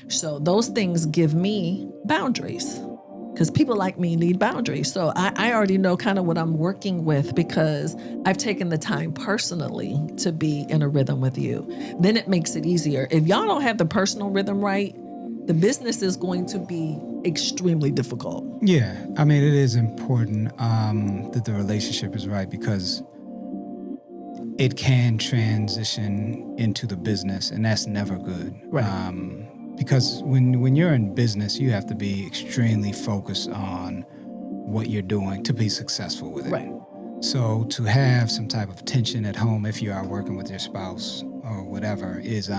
So those things give me boundaries because people like me need boundaries. So I already know kind of what I'm working with because I've taken the time personally to be in a rhythm with you. Then it makes it easier. If y'all don't have the personal rhythm right, the business is going to be extremely difficult. Yeah, I mean, it is important that the relationship is right because it can transition into the business, and that's never good. Right. Because when you're in business, you have to be extremely focused on what you're doing to be successful with it. Right. So to have some type of tension at home, if you are working with your spouse or whatever, is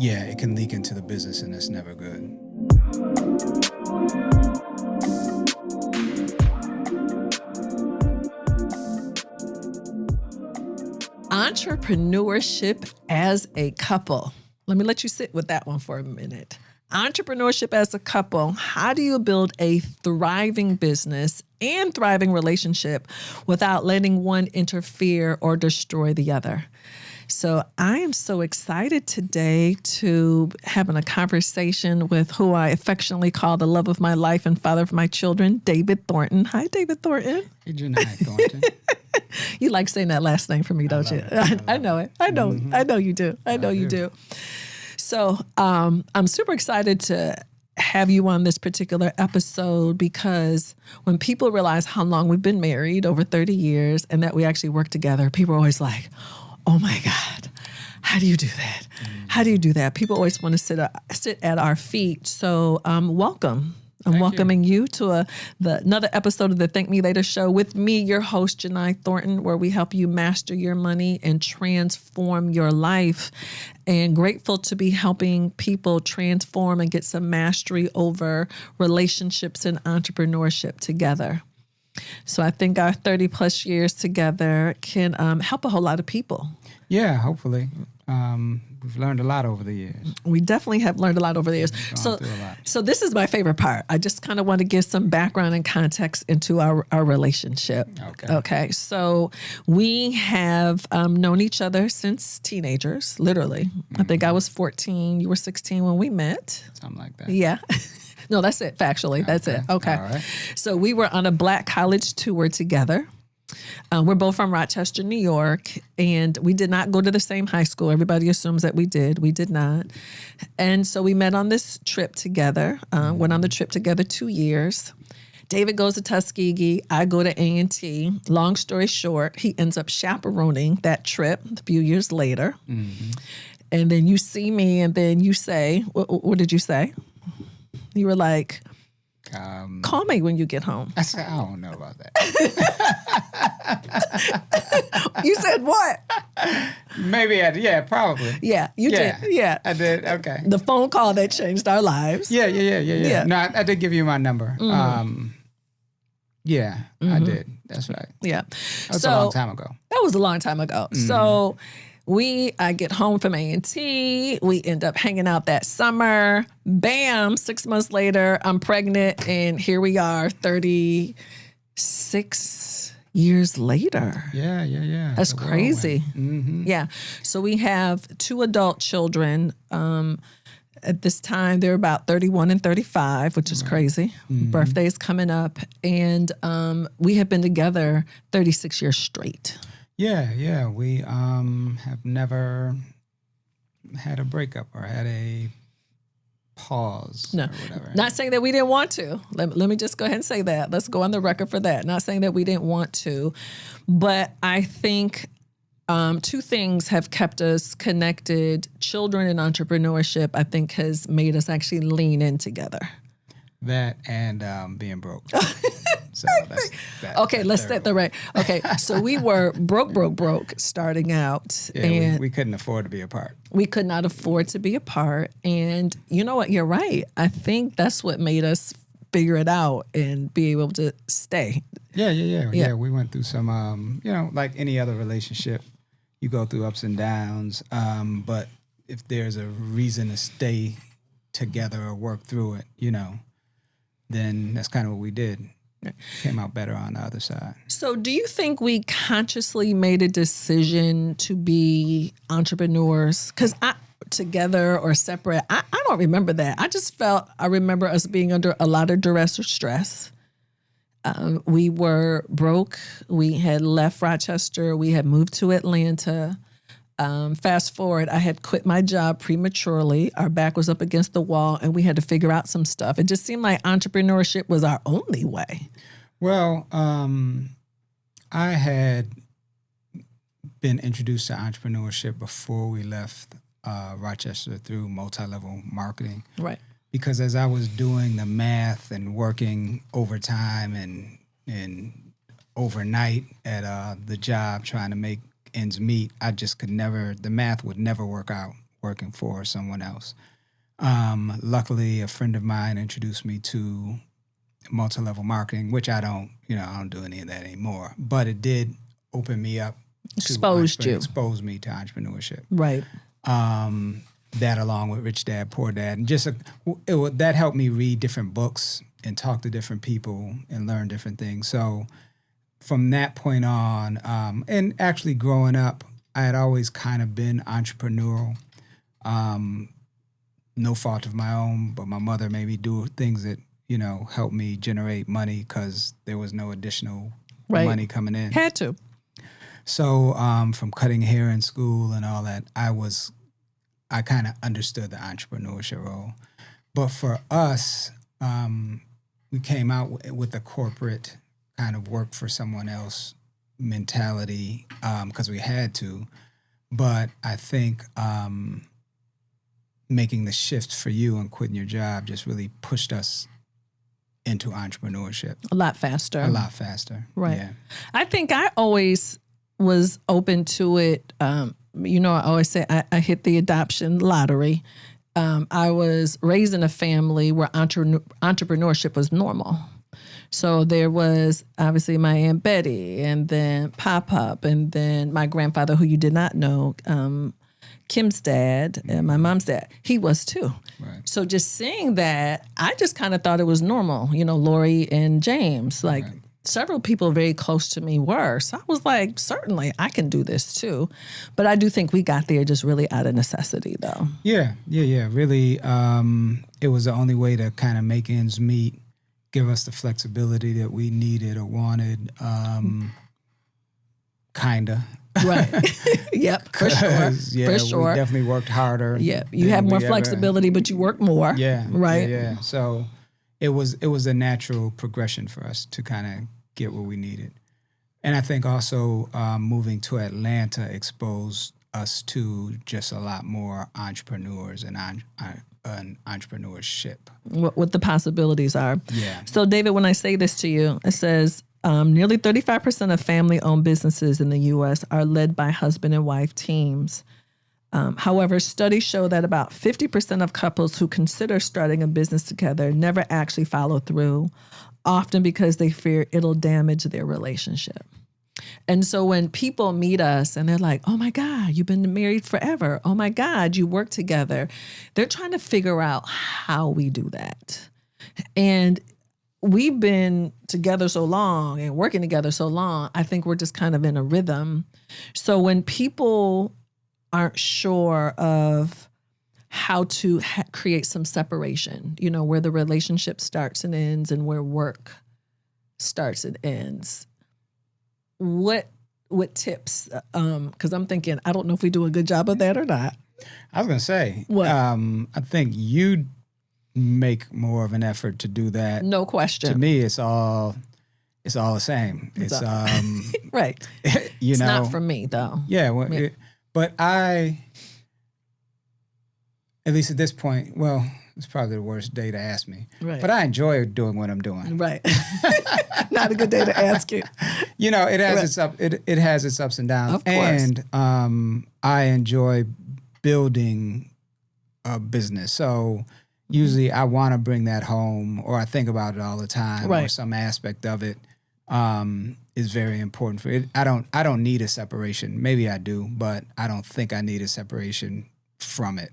it can leak into the business, and it's never good. Entrepreneurship as a couple. Let me let you sit with that one for a minute. Entrepreneurship as a couple. How do you build a thriving business and thriving relationship without letting one interfere or destroy the other? So I am so excited today to having a conversation with who I affectionately call the love of my life and father of my children, David Thornton. Hi, David Thornton. Hey, Jini Thornton. You like saying that last name for me, don't you? I know it. I know. Mm-hmm. I know you do. I know you do. So I'm super excited to have you on this particular episode because when people realize how long we've been married, over 30 years, and that we actually work together, people are always like, oh my God, how do you do that? How do you do that? People always want to sit at our feet. So welcome. I'm welcoming you to another episode of the Thank Me Later show with me, your host, Jini Thornton, where we help you master your money and transform your life. And grateful to be helping people transform and get some mastery over relationships and entrepreneurship together. So I think our 30 plus years together can help a whole lot of people. Yeah, hopefully. We've learned a lot over the years. We definitely have learned a lot over the years. So this is my favorite part. I just kind of want to give some background and context into our relationship. Okay. So we have known each other since teenagers, literally. Mm-hmm. I think I was 14. You were 16 when we met. Something like that. Yeah. No, that's it. Factually, that's it. Okay. All right. So we were on a Black college tour together. We're both from Rochester, New York, and we did not go to the same high school. Everybody assumes that we did. We did not. And so we met on this trip together, went on the trip together 2 years. David goes to Tuskegee. I go to A&T. Long story short, he ends up chaperoning that trip a few years later. Mm-hmm. And then you see me, and then you say, what did you say? You were like, call me when you get home. I said, I don't know about that. You said what? Maybe I did. Yeah, probably. Yeah, you did. Yeah. I did. Okay. The phone call that changed our lives. Yeah. No, I did give you my number. Mm-hmm. I did. That's right. Yeah. That was a long time ago. That was a long time ago. Mm-hmm. So I get home from A&T. We end up hanging out that summer. Bam, 6 months later, I'm pregnant. And here we are 36 years later. Yeah. That's crazy. Mm-hmm. Yeah. So we have 2 adult children. At this time, they're about 31 and 35, which is crazy. Mm-hmm. Birthday's coming up. And we have been together 36 years straight. Yeah. We have never had a breakup or had a pause or whatever. Not saying that we didn't want to. Let me just go ahead and say that. Let's go on the record for that. Not saying that we didn't want to. But I think 2 things have kept us connected. Children and entrepreneurship, I think, has made us actually lean in together. That and being broke. So okay, let's set the right. Okay, so we were broke starting out. Yeah, and we couldn't afford to be apart. We could not afford to be apart. And you know what? You're right. I think that's what made us figure it out and be able to stay. Yeah. We went through some, like any other relationship, you go through ups and downs. But if there's a reason to stay together or work through it, then that's kind of what we did. Came out better on the other side. So do you think we consciously made a decision to be entrepreneurs? Because together or separate. I don't remember that. I remember us being under a lot of duress or stress. We were broke. We had left Rochester. We had moved to Atlanta. Fast forward, I had quit my job prematurely. Our back was up against the wall, and we had to figure out some stuff. It just seemed like entrepreneurship was our only way. Well, I had been introduced to entrepreneurship before we left Rochester through multi-level marketing. Right. Because as I was doing the math and working overtime and overnight at the job trying to make ends meet, I just could never, the math would never work out working for someone else. Luckily, a friend of mine introduced me to multi-level marketing, which I don't do any of that anymore. But it did open me up. Exposed me to entrepreneurship. Right. That along with Rich Dad, Poor Dad. And just that helped me read different books and talk to different people and learn different things. So from that point on, and actually growing up, I had always kind of been entrepreneurial. No fault of my own, but my mother made me do things that, helped me generate money because there was no additional money coming in. Had to. So from cutting hair in school and all that, I kind of understood the entrepreneurship role. But for us, we came out with a corporate kind of work for someone else mentality because we had to. But I think making the shift for you and quitting your job just really pushed us into entrepreneurship. A lot faster. Right. Yeah. I think I always was open to it. I always say I hit the adoption lottery. I was raised in a family where entrepreneurship was normal. So there was obviously my Aunt Betty and then Pop-Up and then my grandfather, who you did not know, Kim's dad and my mom's dad. He was too. Right. So just seeing that, I just kind of thought it was normal. Lori and James, like several people very close to me were. So I was like, certainly I can do this too. But I do think we got there just really out of necessity though. Yeah. Really, it was the only way to kind of make ends meet, give us the flexibility that we needed or wanted, kinda. Right. Yep, for sure. For sure. We definitely worked harder. Yeah, you have more flexibility, but you work more. Yeah. Right. Yeah. So it was a natural progression for us to kind of get what we needed. And I think also moving to Atlanta exposed us to just a lot more entrepreneurs and entrepreneurship. What the possibilities are. Yeah. So, David, when I say this to you, it says nearly 35% of family-owned businesses in the U.S. are led by husband and wife teams. However, studies show that about 50% of couples who consider starting a business together never actually follow through, often because they fear it'll damage their relationship. And so when people meet us and they're like, oh my God, you've been married forever. Oh my God, you work together. They're trying to figure out how we do that. And we've been together so long and working together so long, I think we're just kind of in a rhythm. So when people aren't sure of how to create some separation, where the relationship starts and ends and where work starts and ends, what tips? Because I'm thinking, I don't know if we do a good job of that or not. I was going to say, what? I think you make more of an effort to do that. No question. To me, it's all the same. It's right. It's not for me though. Yeah. Well, but at least at this point, well, it's probably the worst day to ask me. Right. But I enjoy doing what I'm doing. Right. Not a good day to ask you. It has it has its ups and downs. Of course. And I enjoy building a business. So usually I want to bring that home, or I think about it all the time, or some aspect of it is very important for it. I don't need a separation. Maybe I do, but I don't think I need a separation from it.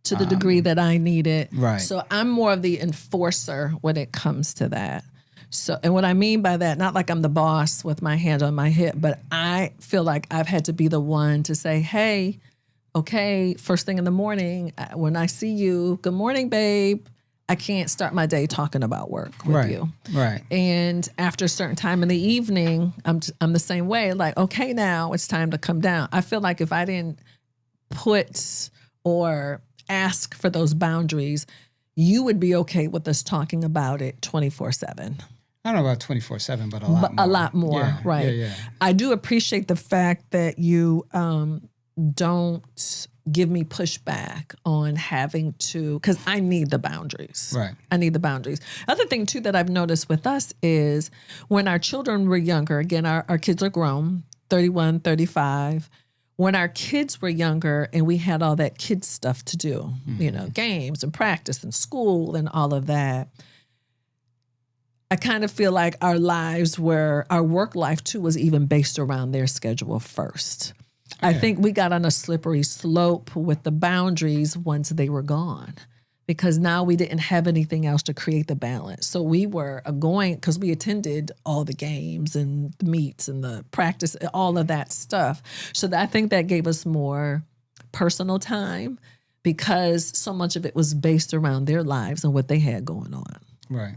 To the degree that I need it. Right. So I'm more of the enforcer when it comes to that. So, and what I mean by that, not like I'm the boss with my hand on my hip, but I feel like I've had to be the one to say, hey, okay, first thing in the morning, when I see you, good morning, babe. I can't start my day talking about work with you. Right. And after a certain time in the evening, I'm the same way. Like, okay, now it's time to come down. I feel like if I didn't put or ask for those boundaries, you would be okay with us talking about it 24/7. I don't know about 24/7, but a lot more. A lot more, yeah, right. Yeah. I do appreciate the fact that you don't give me pushback on having to, because I need the boundaries. Right. I need the boundaries. Other thing too that I've noticed with us is when our children were younger, again, our kids are grown, 31, 35. When our kids were younger and we had all that kids stuff to do, games and practice and school and all of that, I kind of feel like our work life too was even based around their schedule first. I think we got on a slippery slope with the boundaries once they were gone, because now we didn't have anything else to create the balance. So we were going, because we attended all the games and the meets and the practice, all of that stuff. So I think that gave us more personal time because so much of it was based around their lives and what they had going on. Right.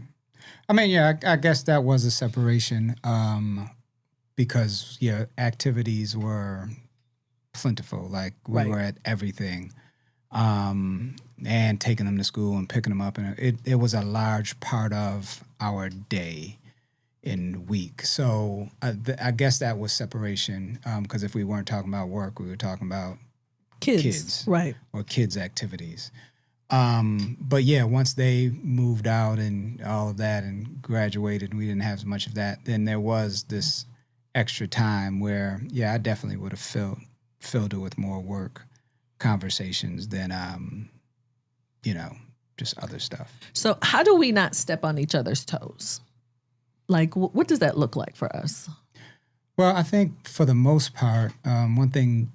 I mean, yeah, I guess that was a separation because, activities were plentiful. Like we were at everything and taking them to school and picking them up. And it was a large part of our day and week. So I guess that was separation because if we weren't talking about work, we were talking about kids. Right. Or kids' activities. But yeah, once they moved out and all of that and graduated, we didn't have as much of that. Then there was this extra time where, I definitely would have filled it with more work conversations than, just other stuff. So how do we not step on each other's toes? Like, what does that look like for us? Well, I think for the most part, one thing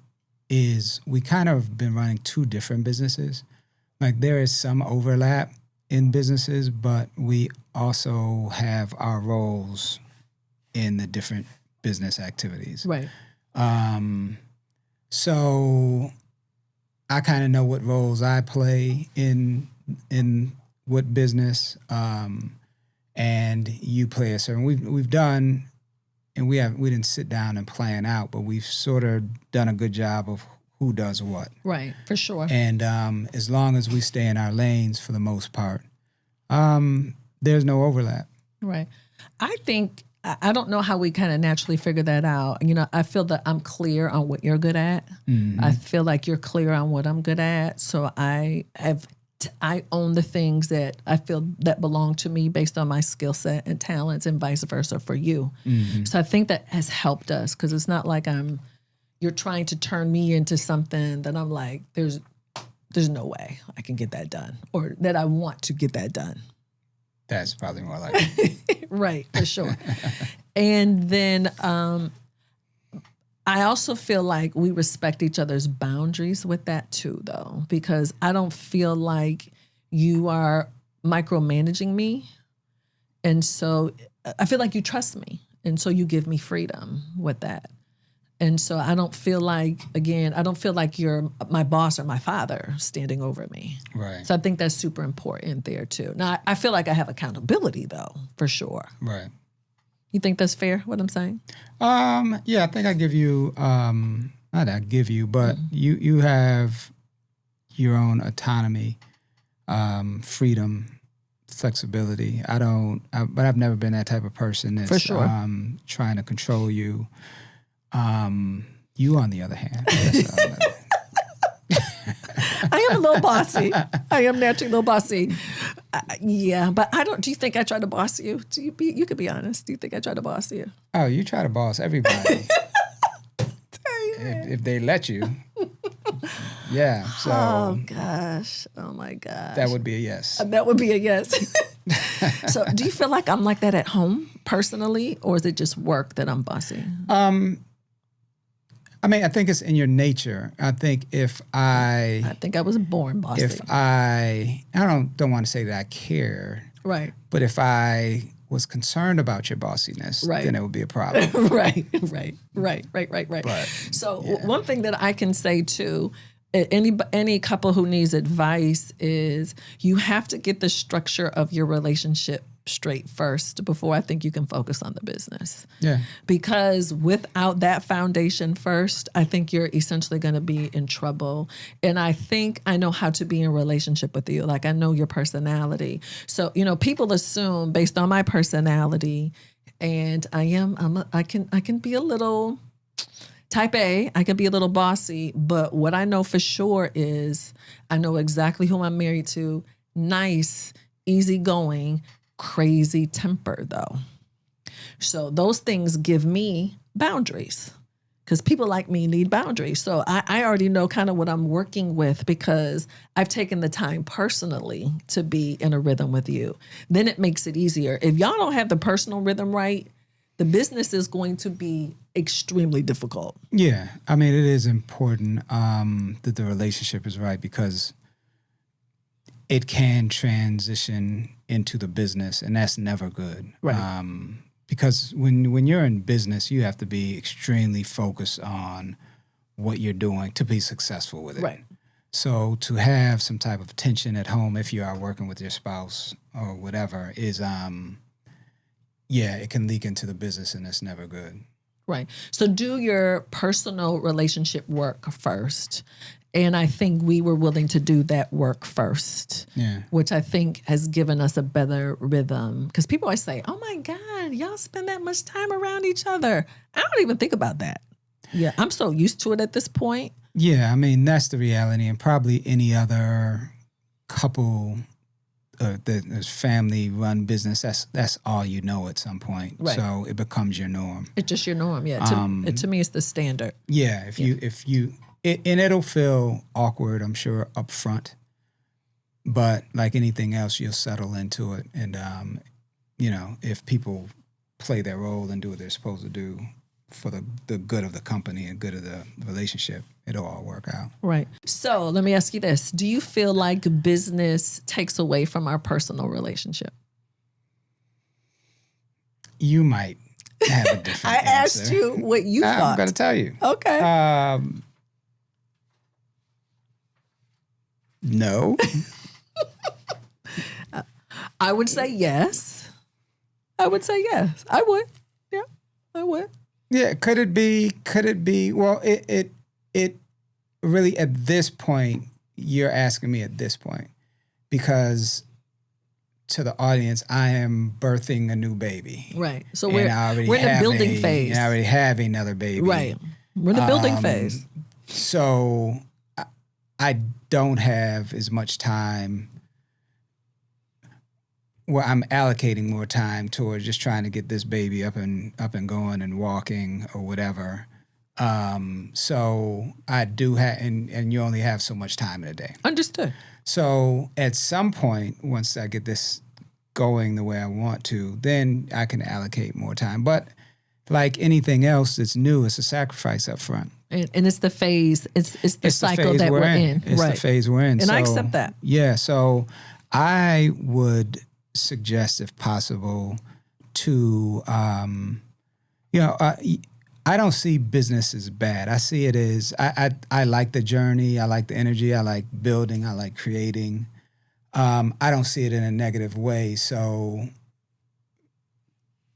is we kind of been running two different businesses. Like there is some overlap in businesses, but we also have our roles in the different business activities. Right. So I kind of know what roles I play in what business, and you play a certain. We've done, and we didn't sit down and plan out, but we've sort of done a good job of who does what. Right, for sure. And as long as we stay in our lanes for the most part, there's no overlap. Right. I think, I don't know how we kind of naturally figure that out. I feel that I'm clear on what you're good at. Mm-hmm. I feel like you're clear on what I'm good at. So I own the things that I feel that belong to me based on my skill set and talents, and vice versa for you. Mm-hmm. So I think that has helped us, because it's not like you're trying to turn me into something that I'm like, there's no way I can get that done, or that I want to get that done. That's probably more like it. Right, for sure. And then I also feel like we respect each other's boundaries with that too, though, because I don't feel like you are micromanaging me. And so I feel like you trust me. And so you give me freedom with that. And so I don't feel like you're my boss or my father standing over me. Right. So I think that's super important there too. Now, I feel like I have accountability though, for sure. Right. You think that's fair, what I'm saying? Yeah, I think I give you, not I give you, but you have your own autonomy, freedom, flexibility. But I've never been that type of person that's for sure. Trying to control you. You, on the other hand, I am a little bossy. I am naturally a little bossy. Yeah, but I don't. Do you think I try to boss you? You could be honest. Do you think I try to boss you? Oh, you try to boss everybody. if they let you. Yeah. So. Oh gosh. Oh my gosh. That would be a yes. That would be a yes. So, do you feel like I'm like that at home personally, or is it just work that I'm bossy? I mean, I think it's in your nature. I think I think I was born bossy. If I don't want to say that I care. Right. But if I was concerned about your bossiness, then it would be a problem. Right. But, so one thing that I can say too, any couple who needs advice is you have to get the structure of your relationship straight first before I think you can focus on the business. Yeah. Because without that foundation first, I think you're essentially going to be in trouble. And I think I know how to be in relationship with you. Like I know your personality. So, people assume based on my personality, and I can be a little type A, I can be a little bossy, but what I know for sure is I know exactly who I'm married to. Nice, easygoing, crazy temper though. So those things give me boundaries because people like me need boundaries. So I already know kind of what I'm working with because I've taken the time personally to be in a rhythm with you. Then it makes it easier. If y'all don't have the personal rhythm right, the business is going to be extremely difficult. Yeah. I mean, it is important that the relationship is right because it can transition into the business, and that's never good. Right. Because when you're in business, you have to be extremely focused on what you're doing to be successful with it. Right. So to have some type of tension at home, if you are working with your spouse or whatever, is it can leak into the business, and it's never good. Right. So do your personal relationship work first. And I think we were willing to do that work first, which I think has given us a better rhythm. Because people always say, oh my God, y'all spend that much time around each other. I don't even think about that. Yeah, I'm so used to it at this point. Yeah, I mean, that's the reality. And probably any other couple that's family-run business, that's all you know at some point. Right. So it becomes your norm. It's just your norm, yeah. To me, it's the standard. Yeah, if you and it'll feel awkward, I'm sure, up front. But like anything else, you'll settle into it. And, if people play their role and do what they're supposed to do for the good of the company and good of the relationship, it'll all work out. Right. So let me ask you this. Do you feel like business takes away from our personal relationship? You might have a different I answer. asked you what you thought. I'm going to tell you. Okay. No. I would say yes. I would. Yeah, I would. Yeah. Could it be? Well, it really at this point, you're asking me at this point, because to the audience, I am birthing a new baby. Right. So we're in the building phase. And I already have another baby. Right. We're in the building phase. So I don't have as much time where I'm allocating more time towards just trying to get this baby up and going and walking or whatever. So I do have, and you only have so much time in a day. Understood. So at some point, once I get this going the way I want to, then I can allocate more time. But like anything else that's new, it's a sacrifice up front. And it's the phase, it's the cycle that we're in. It's the phase we're in. And I accept that. Yeah. So I would suggest, if possible, to, I don't see business as bad. I see it as, I like the journey. I like the energy. I like building. I like creating. I don't see it in a negative way. So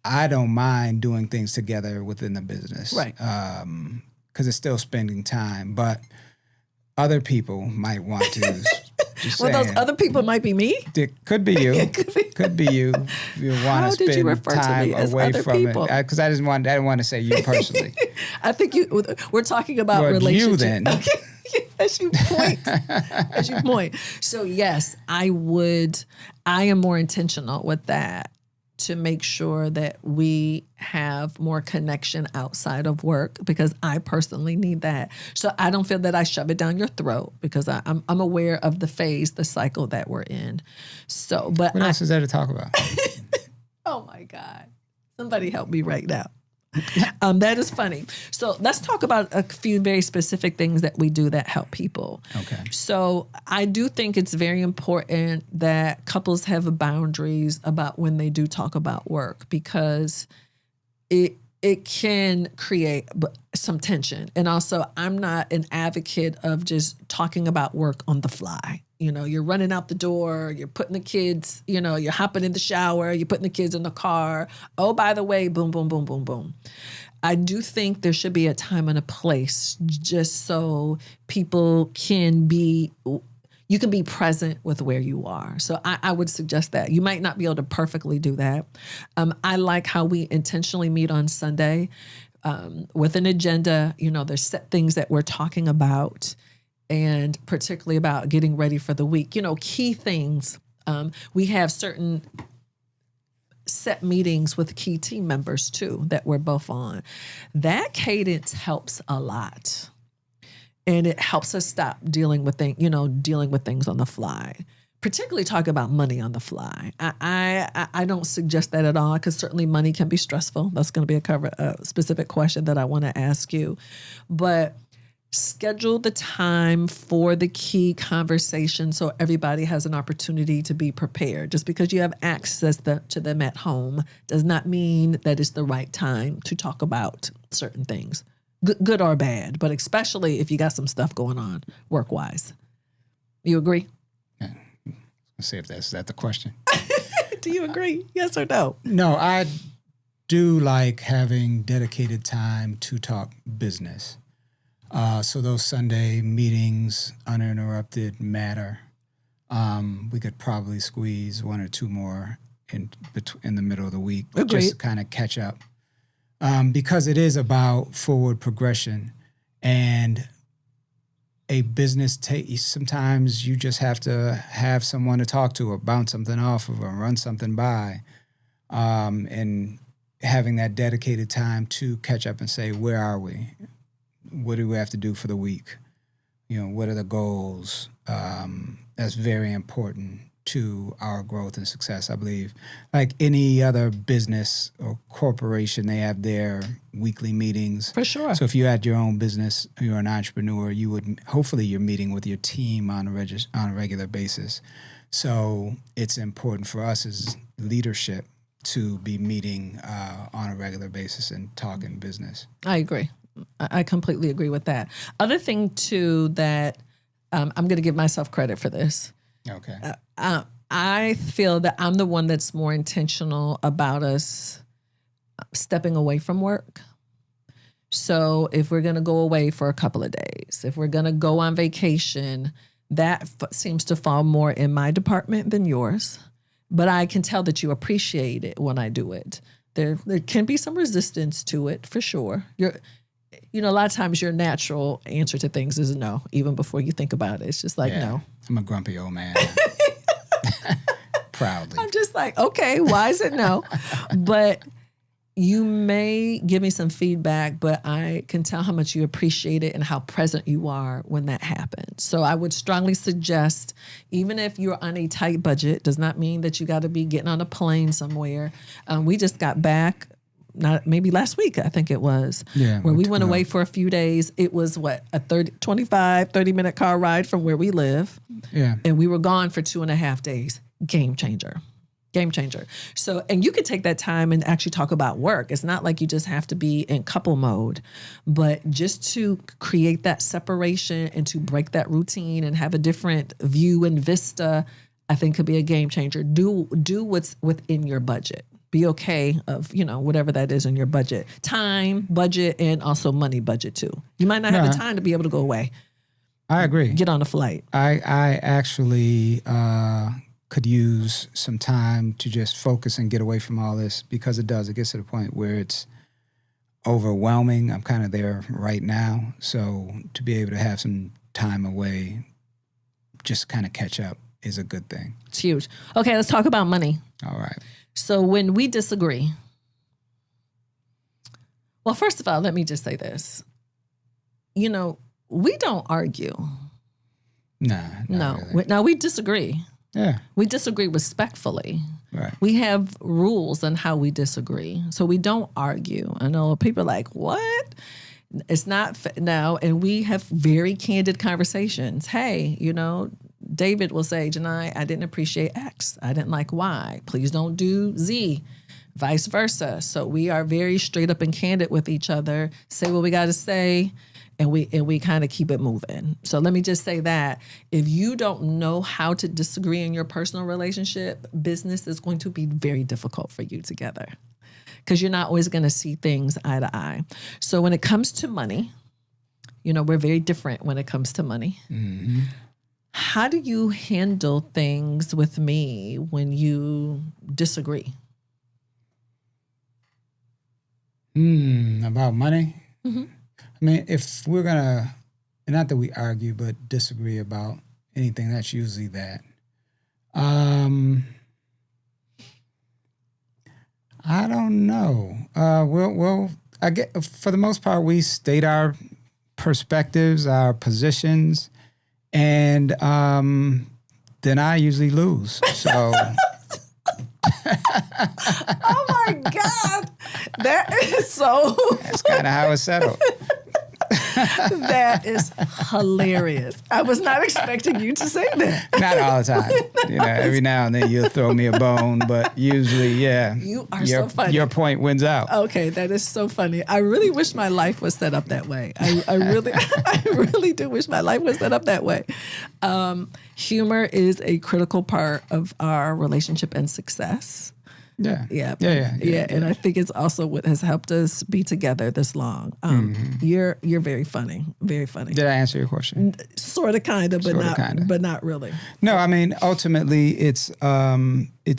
I don't mind doing things together within the business. Right. Because it's still spending time. But other people might want to. Well, those other people might be me. It could be you. It could be you. You want to spend time away from people? It. Because I didn't want to say you personally. I think we're talking about relationships. You then. Okay. As you point. So yes, I am more intentional with that to make sure that we have more connection outside of work, because I personally need that. So I don't feel that I shove it down your throat, because I'm aware of the phase, the cycle that we're in. So, but what else is there to talk about? Oh my God. Somebody help me right now. That is funny. So let's talk about a few very specific things that we do that help people. Okay. So I do think it's very important that couples have boundaries about when they do talk about work, because it can create some tension. And also, I'm not an advocate of just talking about work on the fly. You know, you're running out the door, you're putting the kids, you know, you're hopping in the shower, you're putting the kids in the car. Oh, by the way, boom, boom, boom, boom, boom. I do think there should be a time and a place just so people can be, you can be present with where you are. So I would suggest that. You might not be able to perfectly do that. I like how we intentionally meet on Sunday with an agenda. You know, there's set things that we're talking about, and particularly about getting ready for the week. You know, key things. We have certain set meetings with key team members too that we're both on. That cadence helps a lot. And it helps us stop dealing with things on the fly, particularly talk about money on the fly. I don't suggest that at all, because certainly money can be stressful. That's going to be a specific question that I want to ask you. But schedule the time for the key conversation so everybody has an opportunity to be prepared. Just because you have access to them at home does not mean that it's the right time to talk about certain things. Good or bad, but especially if you got some stuff going on work-wise. You agree? Yeah. Let's see if that's the question. Do you agree? Yes or no? No, I do like having dedicated time to talk business. So those Sunday meetings, uninterrupted, matter. We could probably squeeze one or two more in the middle of the week. Agreed. Just to kind of catch up. Because it is about forward progression, and a business sometimes you just have to have someone to talk to or bounce something off of or run something by, and having that dedicated time to catch up and say, where are we? What do we have to do for the week? You know, what are the goals? That's very important to our growth and success, I believe. Like any other business or corporation, they have their weekly meetings. For sure. So if you had your own business, you're an entrepreneur, hopefully you're meeting with your team on a regular basis. So it's important for us as leadership to be meeting on a regular basis and talking business. I agree. I completely agree with that. Other thing too that I'm going to give myself credit for this. Okay. I feel that I'm the one that's more intentional about us stepping away from work. So if we're going to go away for a couple of days, if we're going to go on vacation, that seems to fall more in my department than yours. But I can tell that you appreciate it when I do it. There can be some resistance to it, for sure. A lot of times your natural answer to things is no, even before you think about it. It's just like, no. I'm a grumpy old man. Proudly. I'm just like, okay, why is it no? But you may give me some feedback, but I can tell how much you appreciate it and how present you are when that happens. So I would strongly suggest, even if you're on a tight budget, does not mean that you got to be getting on a plane somewhere. We just got back. Maybe last week, I think it was, where we went away for a few days. It was a 30-minute car ride from where we live. Yeah. And we were gone for 2.5 days. Game changer. So, and you could take that time and actually talk about work. It's not like you just have to be in couple mode, but just to create that separation and to break that routine and have a different view and vista, I think could be a game changer. Do what's within your budget. Be okay of, whatever that is in your budget. Time, budget, and also money budget too. You might not have the time to be able to go away. I agree. Get on a flight. I actually could use some time to just focus and get away from all this, because it gets to the point where it's overwhelming. I'm kind of there right now. So to be able to have some time away, just kind of catch up, is a good thing. It's huge. Okay, let's talk about money. All right. So when we disagree, well, first of all, let me just say this. We don't argue. No. Really. No, we disagree. Yeah. We disagree respectfully. Right. We have rules on how we disagree. So we don't argue. I know people are like, what? It's not now. And we have very candid conversations. Hey, David will say, Jini, I didn't appreciate X. I didn't like Y. Please don't do Z. vice versa. So we are very straight up and candid with each other, say what we got to say, and we kind of keep it moving. So let me just say that if you don't know how to disagree in your personal relationship, business is going to be very difficult for you together because you're not always going to see things eye to eye. So when it comes to money, we're very different when it comes to money. Mm-hmm. How do you handle things with me when you disagree? About money? Mm-hmm. I mean, if we're going to, not that we argue, but disagree about anything, that's usually that. I don't know. I get, for the most part, we state our perspectives, our positions, and then I usually lose. So. Oh my God. That is so. That's kind of how it's settled. That is hilarious. I was not expecting you to say that. Not all the time. Every now and then you'll throw me a bone, but usually, yeah. You are so funny. Your point wins out. Okay, that is so funny. I really wish my life was set up that way. I really do wish my life was set up that way. Humor is a critical part of our relationship and success. Yeah. And I think it's also what has helped us be together this long. You're very funny, very funny. Did I answer your question? Sort of, kind of, but not really. No, I mean, ultimately, it's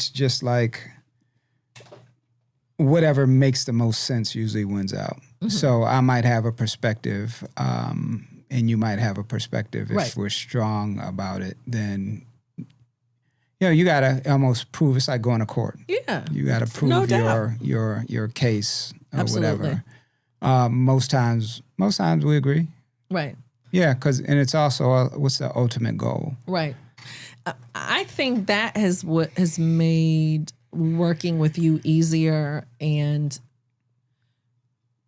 just like whatever makes the most sense usually wins out. Mm-hmm. So I might have a perspective, and you might have a perspective. If we're strong about it, then. You got to almost prove, it's like going to court. Yeah. You got to prove your case or Absolutely. Whatever. Most times we agree. Right. Yeah, and it's also, what's the ultimate goal? Right. I think that is what has made working with you easier and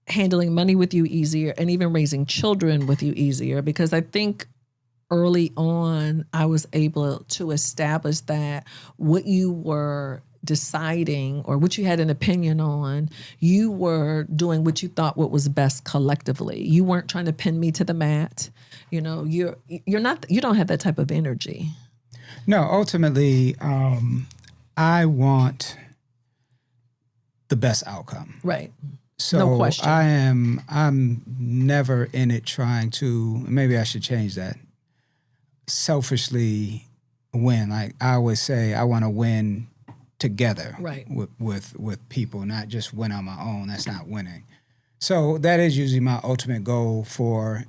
handling money with you easier and even raising children with you easier, because I think early on, I was able to establish that what you were deciding or what you had an opinion on, you were doing what you thought what was best collectively. You weren't trying to pin me to the mat. You don't have that type of energy. No, ultimately, I want the best outcome. Right. So no question. I'm never in it trying to, maybe I should change that, selfishly win. Like I always say, I want to win together with people, not just win on my own. That's not winning. So that is usually my ultimate goal for,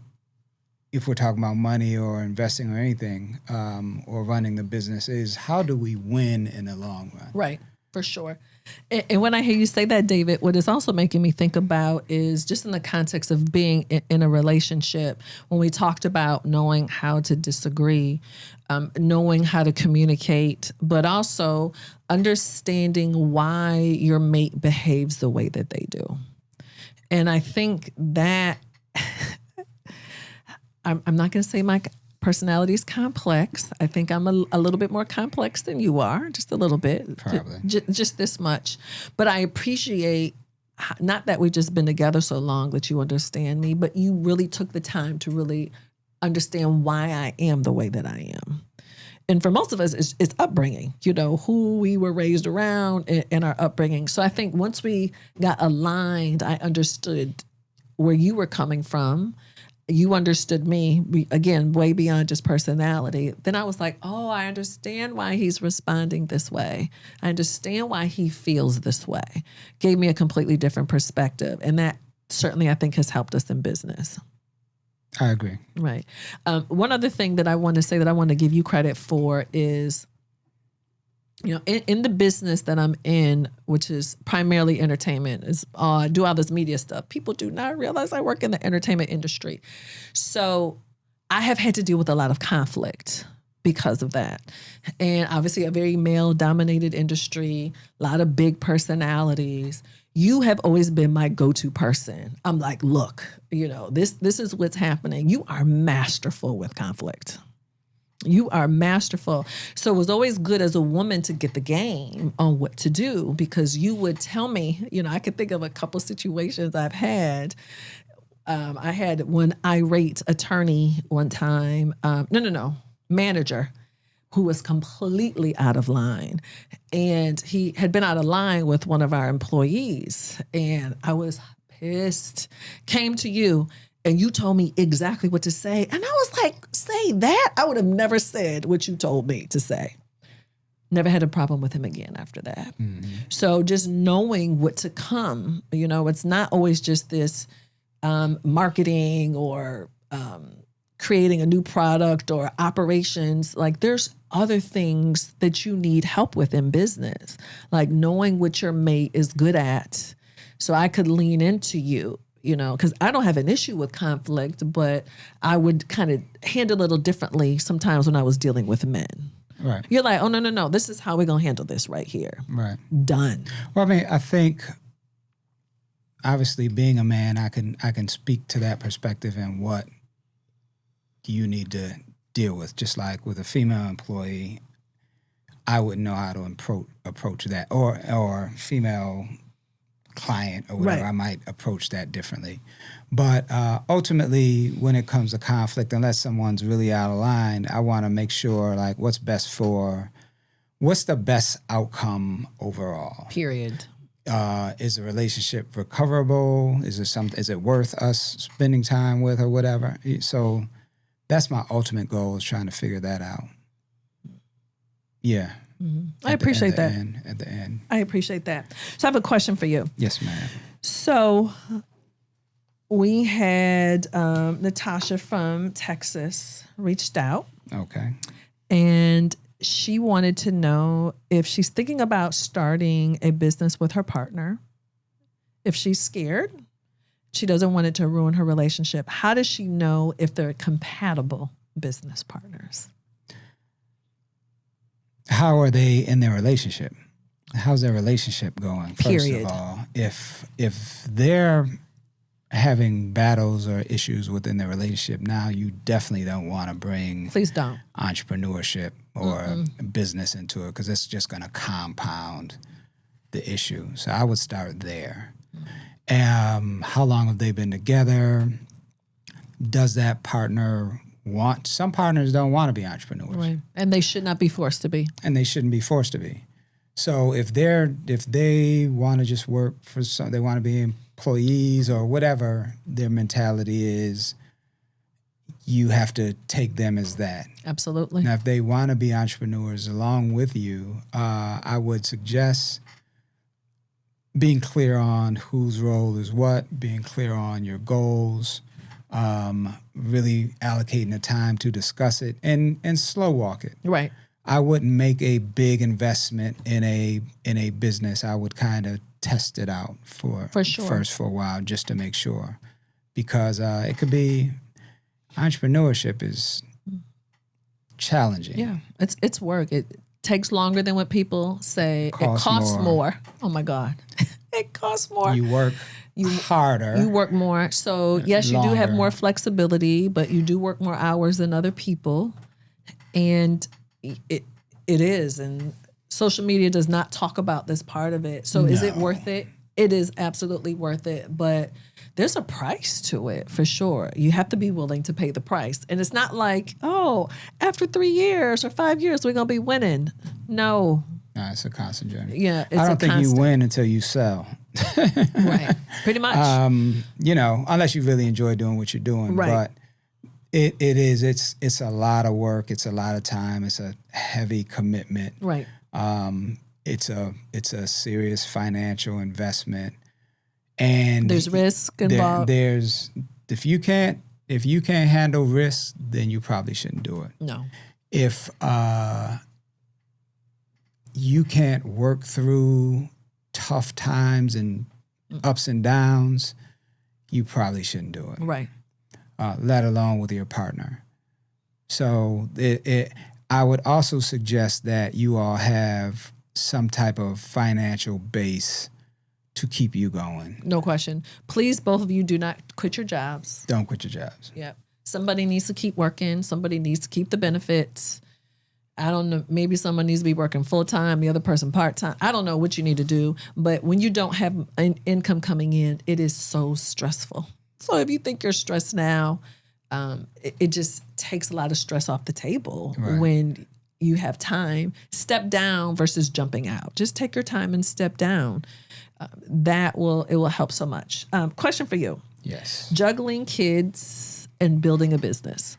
if we're talking about money or investing or anything, or running the business, is how do we win in the long run? Right, for sure. And when I hear you say that, David, what it's also making me think about is just in the context of being in a relationship, when we talked about knowing how to disagree, knowing how to communicate, but also understanding why your mate behaves the way that they do. And I think that, I'm not going to say my personality is complex. I think I'm a little bit more complex than you are, just a little bit. Probably. Just this much. But I appreciate, not that we've just been together so long that you understand me, but you really took the time to really understand why I am the way that I am. And for most of us, it's upbringing, who we were raised around and our upbringing. So I think once we got aligned, I understood where you were coming from. You understood me, again, way beyond just personality. Then I was like, oh, I understand why he's responding this way. I understand why he feels this way. Gave me a completely different perspective. And that certainly, I think, has helped us in business. I agree. Right. One other thing that I want to say that I want to give you credit for is, in the business that I'm in, which is primarily entertainment, I do all this media stuff. People do not realize I work in the entertainment industry. So I have had to deal with a lot of conflict because of that. And obviously a very male-dominated industry, a lot of big personalities. You have always been my go-to person. I'm like, look, this is what's happening. You are masterful with conflict. You are masterful. So it was always good as a woman to get the game on what to do, because you would tell me, I could think of a couple situations I've had. I had one irate attorney one time. Manager who was completely out of line. And he had been out of line with one of our employees. And I was pissed. Came to you and you told me exactly what to say. And I was like, say that? I would have never said what you told me to say. Never had a problem with him again after that. Mm-hmm. So just knowing what to come, it's not always just this marketing or creating a new product or operations. Like there's other things that you need help with in business, like knowing what your mate is good at. So I could lean into you, because I don't have an issue with conflict, but I would kind of handle it a little differently sometimes when I was dealing with men. Right. You're like, oh, no. This is how we're going to handle this right here. Right. Done. Well, I think obviously being a man, I can speak to that perspective and what you need to deal with. Just like with a female employee, I wouldn't know how to approach that, or female client or whatever. Right. I might approach that differently. But ultimately, when it comes to conflict, unless someone's really out of line, I want to make sure like what's the best outcome overall. Period. Is the relationship recoverable? Is it worth us spending time with or whatever? So that's my ultimate goal, is trying to figure that out. Yeah. Mm-hmm. I appreciate that. At the end. I appreciate that. So I have a question for you. Yes, ma'am. So we had Natasha from Texas reached out. Okay. And she wanted to know if she's thinking about starting a business with her partner, if she's scared, she doesn't want it to ruin her relationship. How does she know if they're compatible business partners? How are they in their relationship? How's their relationship going? Period. First of all, if they're having battles or issues within their relationship, now you definitely don't want to bring Please don't. Entrepreneurship or business into it, because it's just going to compound the issue. So I would start there. How long have they been together? Does that partner want? Some partners don't want to be entrepreneurs, right? And they should not be forced to be. And they shouldn't be forced to be. So if they want to just work for they want to be employees or whatever their mentality is, you have to take them as that. Absolutely. Now, if they want to be entrepreneurs along with you, I would suggest being clear on whose role is what, being clear on your goals, really allocating the time to discuss it and slow walk it. Right. I wouldn't make a big investment in a business. I would kind of test it out for sure. First for a while, just to make sure, because it could be entrepreneurship is challenging. Yeah, it's work. It takes longer than what people say. It costs more. Oh my God, it costs more. You work harder. You work more. So yes, you do have more flexibility, but you do work more hours than other people, and it is. And social media does not talk about this part of it. So is it worth it? It is absolutely worth it, but there's a price to it for sure. You have to be willing to pay the price. And it's not like, oh, after 3 years or 5 years, we're going to be winning. No. No, it's a constant journey. Yeah, it's I don't think you win until you sell. Right. Pretty much. Unless you really enjoy doing what you're doing. Right. But it's a lot of work. It's a lot of time. It's a heavy commitment. Right. It's a serious financial investment. And there's risk involved. If you can't handle risk, then you probably shouldn't do it. No. If you can't work through tough times and ups and downs, you probably shouldn't do it. Right. Let alone with your partner. So I would also suggest that you all have some type of financial base to keep you going. No question. Please, both of you, do not quit your jobs. Don't quit your jobs. Yep. Somebody needs to keep working. Somebody needs to keep the benefits. I don't know. Maybe someone needs to be working full time, the other person part time. I don't know what you need to do. But when you don't have an income coming in, it is so stressful. So if you think you're stressed now, it just takes a lot of stress off the table when you have time. Step down versus jumping out. Just take your time and step down. It will help so much. Question for you. Yes. Juggling kids and building a business.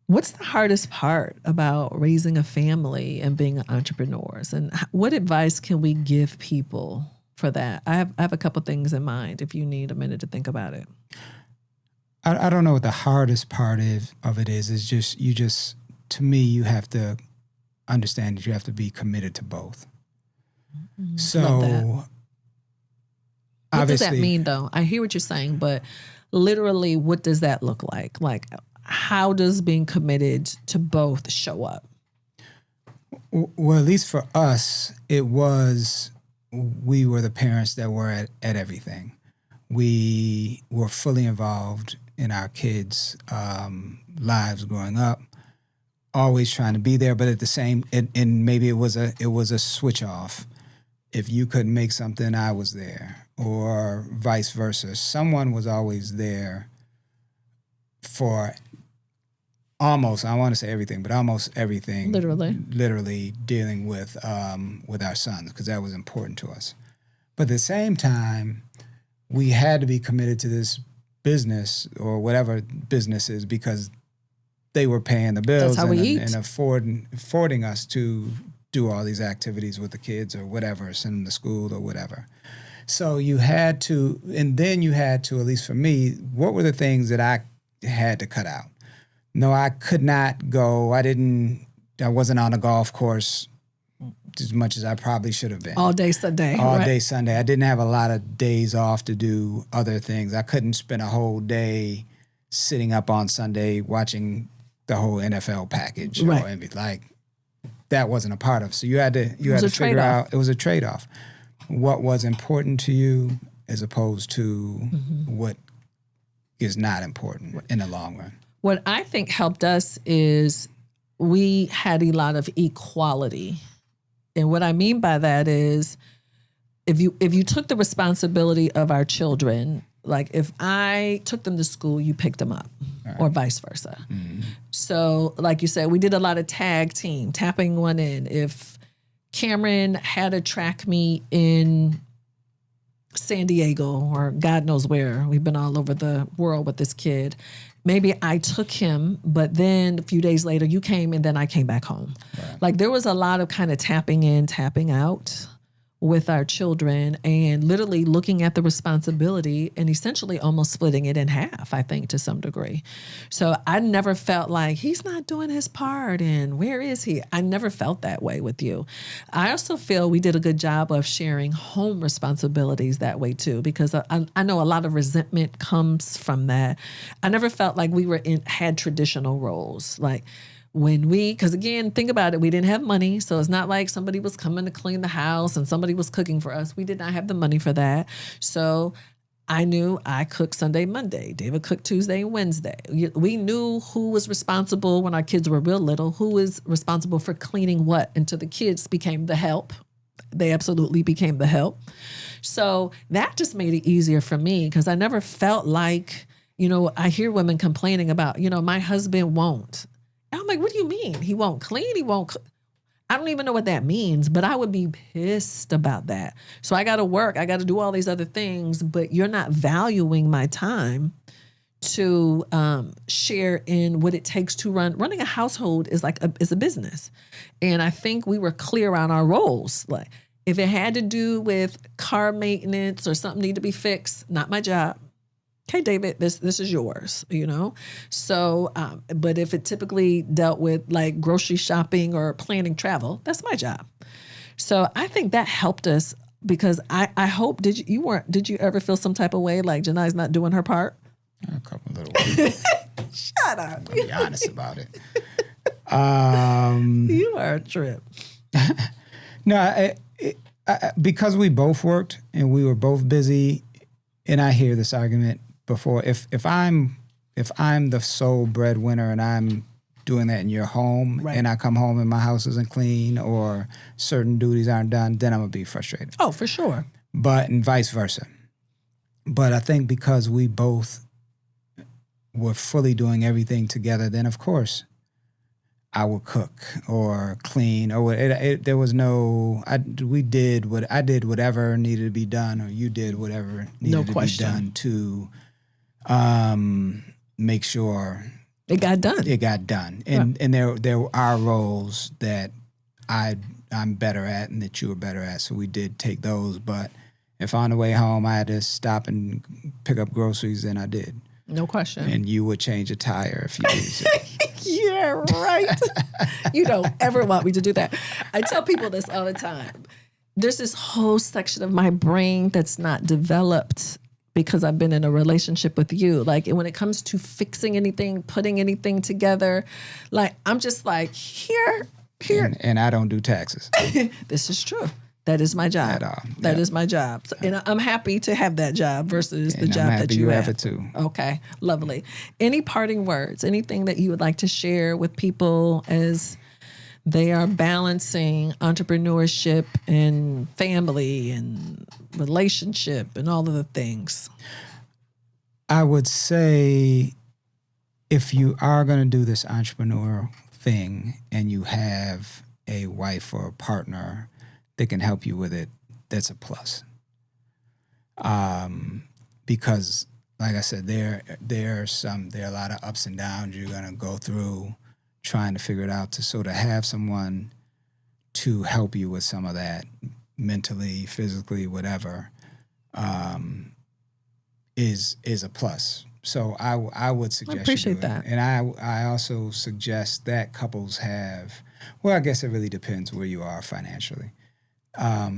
What's the hardest part about raising a family and being entrepreneurs? And what advice can we give people for that? I have a couple things in mind if you need a minute to think about it. I don't know what the hardest part of it is. It's just, to me, you have to understand that you have to be committed to both. Mm-hmm. So, what does that mean, though? I hear what you're saying, but literally, what does that look like? Like, how does being committed to both show up? Well, at least for us, we were the parents that were at everything. We were fully involved in our kids' lives growing up, always trying to be there, but at the same, and maybe it was a switch off. If you couldn't make something, I was there, or vice versa. Someone was always there for almost, I want to say everything, but almost everything. Literally dealing with our sons, because that was important to us. But at the same time, we had to be committed to this business or whatever business is, because they were paying the bills and affording us to do all these activities with the kids or whatever, send them to school or whatever. So you had to, and then you had to, at least for me, what were the things that I had to cut out? No, I could not go. I wasn't on a golf course as much as I probably should have been. All day Sunday. Day Sunday. I didn't have a lot of days off to do other things. I couldn't spend a whole day sitting up on Sunday watching the whole NFL package. Right. Like, that wasn't a part of it. So you had to figure out, it was a trade-off. What was important to you as opposed to what is not important in the long run. What I think helped us is we had a lot of equality. And what I mean by that is if you took the responsibility of our children, like if I took them to school, you picked them up, or vice versa. Mm-hmm. So like you said, we did a lot of tag team, tapping one in. If Cameron had a track meet in San Diego or God knows where, we've been all over the world with this kid, maybe I took him, but then a few days later you came and then I came back home. Right. Like there was a lot of kind of tapping in, tapping out with our children and literally looking at the responsibility and essentially almost splitting it in half, I think, to some degree. So I never felt like he's not doing his part and where is he? I never felt that way with you. I also feel we did a good job of sharing home responsibilities that way too, because I know a lot of resentment comes from that. I never felt like we had traditional roles. Like, because again, think about it, we didn't have money. So it's not like somebody was coming to clean the house and somebody was cooking for us. We did not have the money for that. So I knew I cooked Sunday, Monday. David cooked Tuesday and Wednesday. We knew who was responsible when our kids were real little, who was responsible for cleaning what, until the kids became the help. They absolutely became the help. So that just made it easier for me because I never felt like, I hear women complaining about, my husband won't. I'm like, what do you mean? He won't clean? He won't cook? I don't even know what that means, but I would be pissed about that. So I got to work. I got to do all these other things, but you're not valuing my time to share in what it takes to running a household is a business. And I think we were clear on our roles. Like if it had to do with car maintenance or something need to be fixed, not my job. Okay, David, this is yours, So, but if it typically dealt with like grocery shopping or planning travel, that's my job. So I think that helped us because I hope, did you ever feel some type of way like Janai's not doing her part? A couple little ways. Shut up. I'm gonna be honest about it. You are a trip. No, because we both worked and we were both busy, and I hear this argument before. If I'm if I'm the sole breadwinner and I'm doing that in your home, Right. and I come home and my house isn't clean or certain duties aren't done, then I'm going to be frustrated. Oh, for sure. And vice versa. But I think because we both were fully doing everything together, then of course I would cook or clean or there was no, I did whatever needed to be done, or you did whatever needed to be done to make sure it got done. And there are roles that I'm better at and that you were better at, so we did take those. But if on the way home I had to stop and pick up groceries, then I did. No question. And you would change a tire if you needed to. Yeah, right. You don't ever want me to do that. I tell people this all the time. There's this whole section of my brain that's not developed because I've been in a relationship with you. Like, when it comes to fixing anything, putting anything together, like, I'm just like, here. And I don't do taxes. This is true. That is my job. At all. That is my job. So, and I'm happy to have that job versus the job that you have it too. Okay, lovely. Any parting words, anything that you would like to share with people as they are balancing entrepreneurship and family and relationship and all of the things? I would say if you are going to do this entrepreneurial thing and you have a wife or a partner that can help you with it, that's a plus. Because, like I said, there are a lot of ups and downs you're going to go through trying to figure it out. To sort of have someone to help you with some of that, mentally, physically, whatever, is a plus. So I would suggest I appreciate you do it. that. And I also suggest that couples have, well, I guess it really depends where you are financially.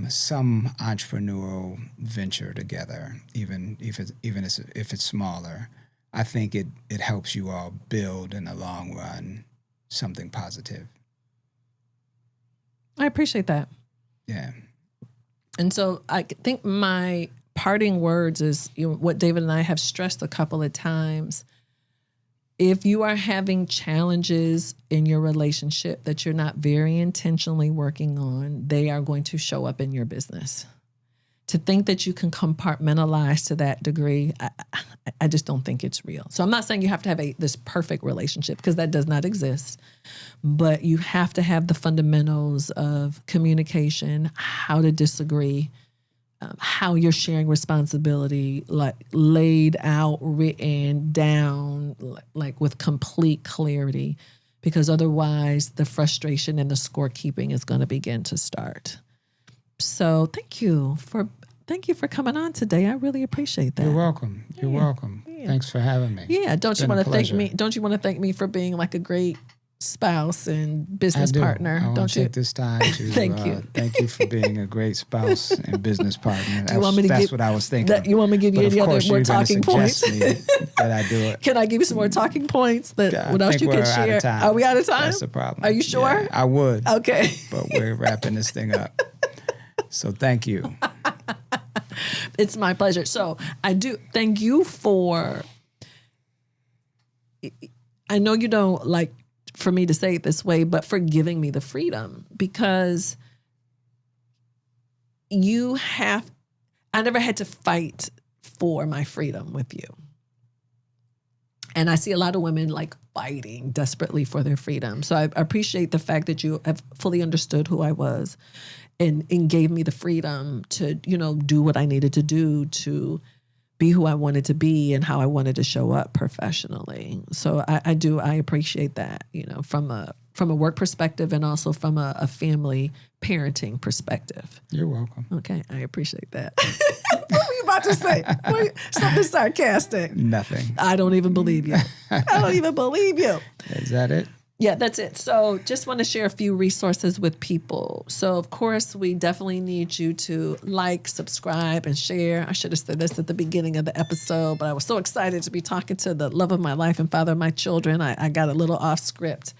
Some entrepreneurial venture together, even if it's smaller, I think it helps you all build in the long run something positive. I appreciate that. Yeah. And so I think my parting words is, what David and I have stressed a couple of times. If you are having challenges in your relationship that you're not very intentionally working on, they are going to show up in your business. To think that you can compartmentalize to that degree, I just don't think it's real. So I'm not saying you have to have this perfect relationship, because that does not exist. But you have to have the fundamentals of communication, how to disagree, how you're sharing responsibility, like laid out, written down, like with complete clarity, because otherwise the frustration and the scorekeeping is going to begin to start. So thank you for coming on today. I really appreciate that. You're welcome. You're welcome. Yeah. Thanks for having me. Yeah. Don't you want to thank me? Don't you want to thank me for being like a great spouse and business partner? I want Don't to you? take this time to Thank you. Thank you for being a great spouse and business partner. That's what I was thinking. You want me to give you any other more talking points? That I do it. Can I give you some more talking points what else you can share? Are we out of time? That's the problem. Are you sure? Yeah, I would. Okay. But we're wrapping this thing up. So thank you. It's my pleasure. So I do thank you for, I know you don't like for me to say it this way, but for giving me the freedom, because I never had to fight for my freedom with you. And I see a lot of women like fighting desperately for their freedom. So I appreciate the fact that you have fully understood who I was and gave me the freedom to, do what I needed to do to be who I wanted to be and how I wanted to show up professionally. So I appreciate that, from a work perspective and also from a family parenting perspective. You're welcome. Okay, I appreciate that. What were you about to say? Something sarcastic. Nothing. I don't even believe you. I don't even believe you. Is that it? Yeah, that's it. So just want to share a few resources with people. So, of course, we definitely need you to like, subscribe, and share. I should have said this at the beginning of the episode, but I was so excited to be talking to the love of my life and father of my children. I got a little off script.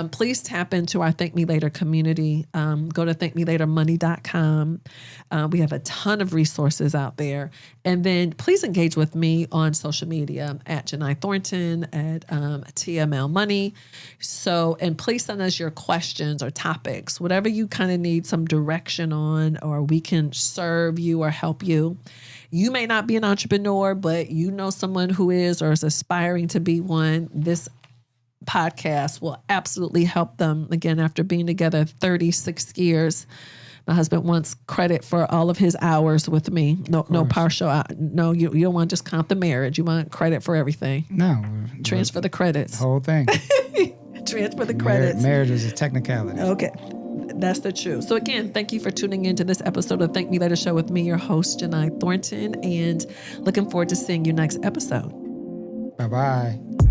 Please tap into our Thank Me Later community. Go to thankmelatermoney.com. We have a ton of resources out there. And then please engage with me on social media at Jini Thornton, at TML Money. So, and please send us your questions or topics, whatever you kind of need some direction on, or we can serve you or help you. You may not be an entrepreneur, but you know someone who is or is aspiring to be one. This podcast will absolutely help them. Again, after being together 36 years, my husband wants credit for all of his hours with me. No partial. No, you don't want to just count the marriage. You want credit for everything. No. Transfer the credits. The whole thing. Transfer the credits. Marriage is a technicality. Okay. That's the truth. So again, thank you for tuning into this episode of Thank Me Later Show with me, your host, Jini Thornton, and looking forward to seeing you next episode. Bye-bye.